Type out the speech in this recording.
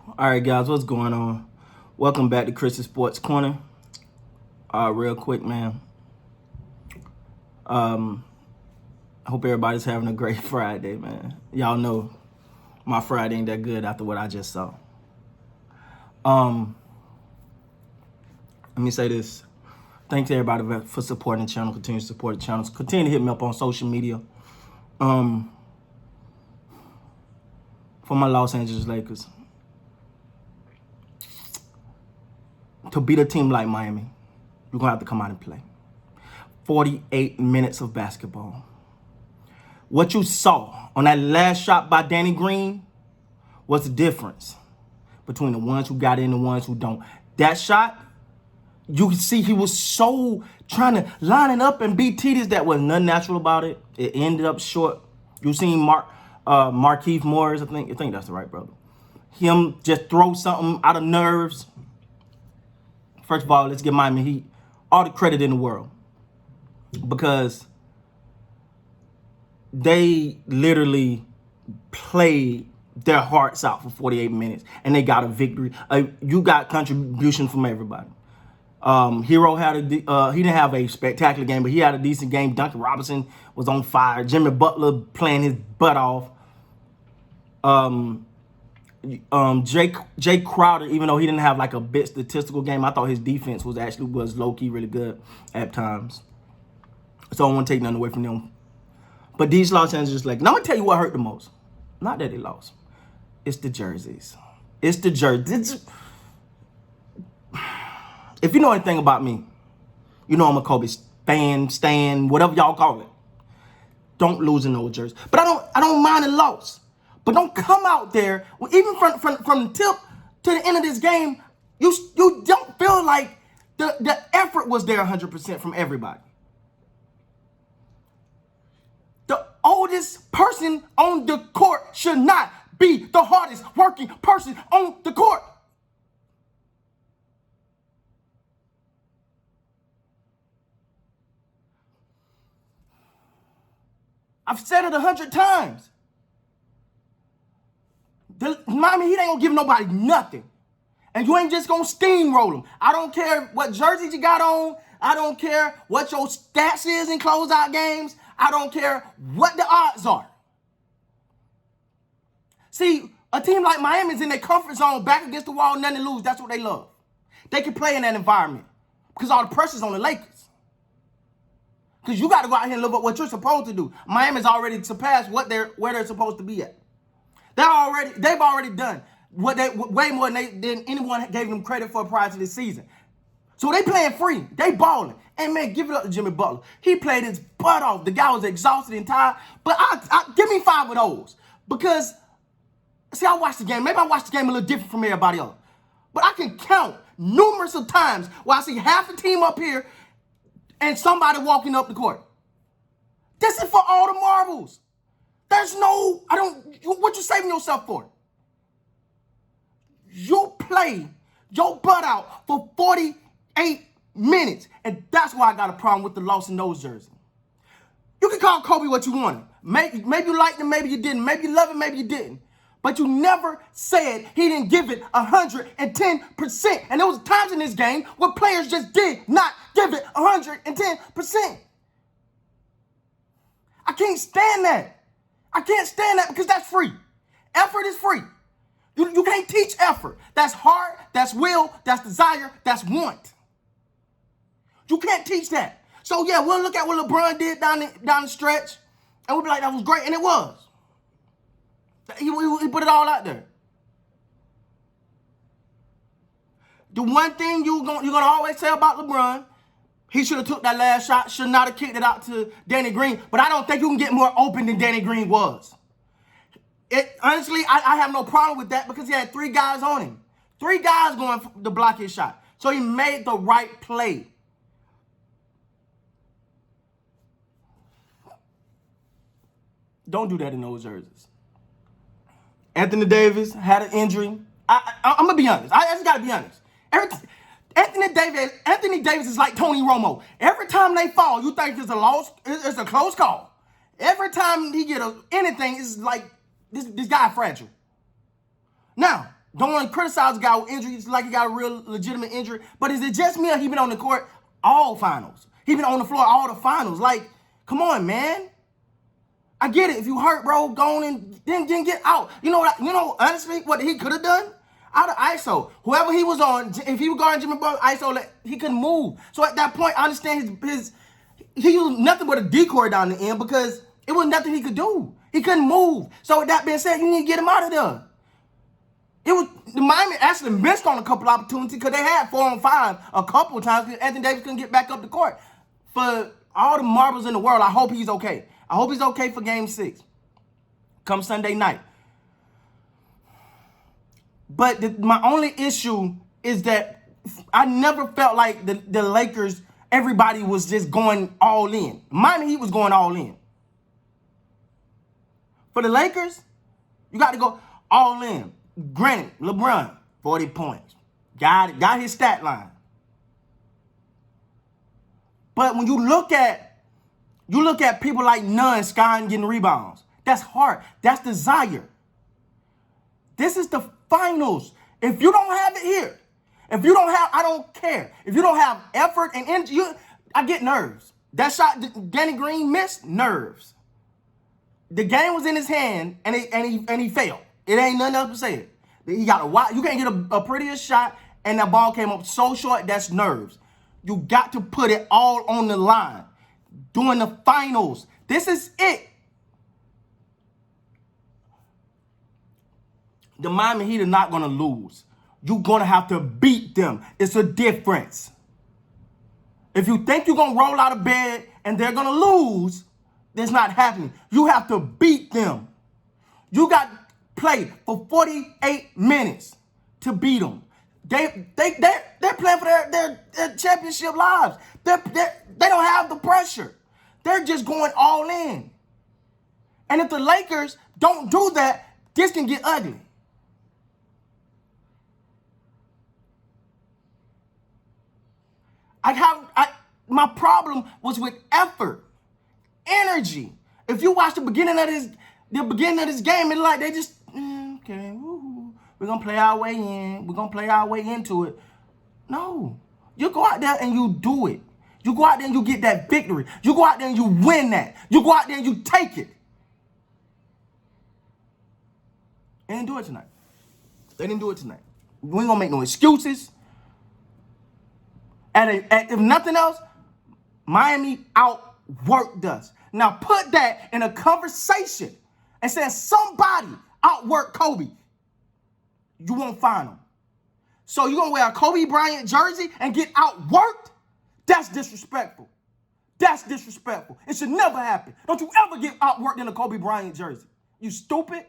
All right, guys, what's going on? Welcome back to Chris's Sports Corner. Real quick, man. I hope everybody's having a great Friday, man. Y'all know my Friday ain't that good after what I just saw. Let me say this. Thanks everybody for supporting the channel. Continue to support the channels. Continue to hit me up on social media. For my Los Angeles Lakers. To beat a team like Miami, you're going to have to come out and play. 48 minutes of basketball. What you saw on that last shot by Danny Green was the difference between the ones who got in and the ones who don't. That shot, you can see he was so trying to line it up and beat Titus. That was nothing natural about it. It ended up short. You seen Markieff Morris, I think that's the right brother. Him just throw something out of nerves. First of all, let's give Miami Heat all the credit in the world because they literally played their hearts out for 48 minutes and they got a victory. You got contribution from everybody. Hero had he didn't have a spectacular game, but he had a decent game. Duncan Robinson was on fire. Jimmy Butler playing his butt off. Jay Crowder, even though he didn't have like a bit statistical game, I thought his defense was low-key really good at times. So I don't want to take nothing away from them. But these Los Angeles Lakers, now I'm going to tell you what hurt the most. Not that they lost. It's the jerseys. It's the jerseys. If you know anything about me, you know I'm a Kobe fan, stan, whatever y'all call it. Don't lose in those jerseys. But I don't mind a loss. But don't come out there, even from the tip to the end of this game, you don't feel like the effort was there 100% from everybody. The oldest person on the court should not be the hardest working person on the court. I've said it 100 times. Miami Heat ain't gonna give nobody nothing. And you ain't just gonna steamroll them. I don't care what jerseys you got on. I don't care what your stats is in closeout games. I don't care what the odds are. See, a team like Miami's in their comfort zone, back against the wall, nothing to lose. That's what they love. They can play in that environment because all the pressure's on the Lakers. Because you got to go out here and live up what you're supposed to do. Miami's already surpassed where they're supposed to be at. They've already done way more than anyone gave them credit for prior to this season. So they playing free. They balling. And man, give it up to Jimmy Butler. He played his butt off. The guy was exhausted and tired. But give me 5 of those. Because, see, I watched the game. Maybe I watched the game a little different from everybody else. But I can count numerous of times where I see half the team up here and somebody walking up the court. This is for all the marbles. There's no, what you saving yourself for? You play your butt out for 48 minutes. And that's why I got a problem with the loss in those jerseys. You can call Kobe what you wanted. Maybe you liked him, maybe you didn't. Maybe you love him, maybe you didn't. But you never said he didn't give it 110%. And there was times in this game where players just did not give it 110%. I can't stand that. I can't stand that because that's free. Effort is free. You can't teach effort. That's heart, that's will, that's desire, that's want. You can't teach that. So yeah, we'll look at what LeBron did down the stretch, and we'll be like, that was great, and it was. He put it all out there. The one thing you're gonna always say about LeBron, he should have took that last shot, should not have kicked it out to Danny Green. But I don't think you can get more open than Danny Green was. Honestly, I have no problem with that because he had 3 guys on him. 3 guys going to block his shot. So he made the right play. Don't do that in those jerseys. Anthony Davis had an injury. I'm going to be honest. I just got to be honest. Anthony Davis is like Tony Romo. Every time they fall, you think it's a close call. Every time he get anything, it's like this guy fragile. Now, Don't want to criticize the guy with injuries like he got a real legitimate injury. But is it just me or he been on the court all finals? He been on the floor all the finals. Like, come on, man. I get it. If you hurt, bro, go on and then get out. You know what? Honestly, what he could have done out of ISO, whoever he was on, if he was guarding Jimmy Butler ISO, he couldn't move. So at that point, I understand he was nothing but a decoy down the end because it was nothing he could do. He couldn't move. So with that being said, you need to get him out of there. Miami actually missed on a couple opportunities because they had 4-on-5 a couple of times because Anthony Davis couldn't get back up the court. For all the marbles in the world, I hope he's okay. I hope he's okay for Game 6 come Sunday night. But my only issue is that I never felt like the Lakers, everybody was just going all in. Miami Heat was going all in. For the Lakers, you got to go all in. Granted, LeBron, 40 points. Got his stat line. But when you look at people like Nunn, Sky, and getting rebounds, that's hard. That's desire. This is the finals. If you don't have it here, if you don't have, I don't care. If you don't have effort and energy, I get nerves. That shot Danny Green missed, nerves. The game was in his hand, and he failed. It ain't nothing else to say it. You can't get a prettier shot, and that ball came up so short, that's nerves. You got to put it all on the line. During the finals. This is it. The Miami Heat are not going to lose. You're going to have to beat them. It's a difference. If you think you're going to roll out of bed and they're going to lose, that's not happening. You have to beat them. You got to play for 48 minutes to beat them. They're playing for their championship lives. They don't have the pressure. They're just going all in. And if the Lakers don't do that, this can get ugly. My problem was with effort, energy. If you watch the beginning of this game, it's like they just, okay, woo-hoo. We're going to play our way in. We're going to play our way into it. No. You go out there and you do it. You go out there and you get that victory. You go out there and you win that. You go out there and you take it. They didn't do it tonight. They didn't do it tonight. We ain't going to make no excuses. If nothing else, Miami outworked us. Now put that in a conversation and say somebody outworked Kobe. You won't find them. So you're going to wear a Kobe Bryant jersey and get outworked? That's disrespectful. That's disrespectful. It should never happen. Don't you ever get outworked in a Kobe Bryant jersey. You stupid.